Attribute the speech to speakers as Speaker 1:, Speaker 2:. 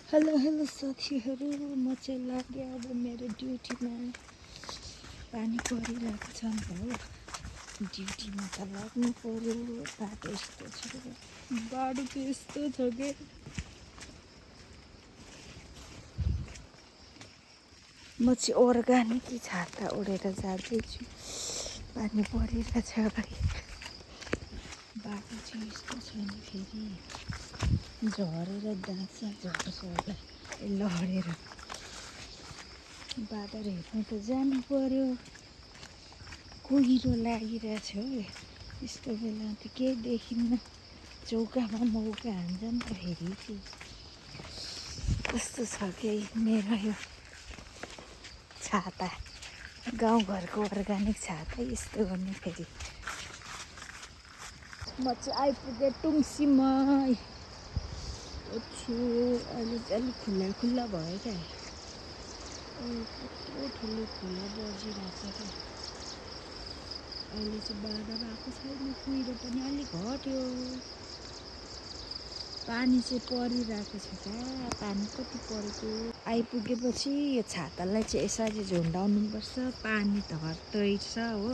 Speaker 1: Hello hello साथीहरू, म चाहिँ लाग्यो अब मेरो ड्युटीमा। पानी परिरहेको छ नि त हो, ड्युटीमा त लाग्नु पर्यो। बाटो यस्तो छ, बाटो चाहिँ यस्तो छ कि म चाहिँ अर्ग्यानिक छाता ओढेर जाँदैछु। पानी परिरहेछ भाइ, बाटो चाहिँ यस्तो छ नि, फेरि झरेर जान्छ होला लडेर। बादर हेर्नु त जानु पर्यो, कुहिरो लागिरहेछ हो। यस्तो बेला त केही देखिन्न, चौकामा मौका हान्छ नि त फेरि। कस्तो छ केही मेरो यो छाता, गाउँघरको अर्ग्यानिक छाता यस्तो गर्ने फेरि। म चाहिँ आइपुगेँ टुङ्सीमा। अहिले चाहिँ अलिक खुल्ला खुल्ला भयो क्या, कत्रो ठुलो खोला बजिरहेछ क्या। अहिले चाहिँ बाधा भएको छैन, कुहिरो पनि अलिक घट्यो। पानी चाहिँ परिरहेको छ क्या, पानी कति परेको। आइपुगेपछि यो छातालाई चाहिँ यसरी झुन्डाउनुपर्छ, पानी त हत्तै छ हो।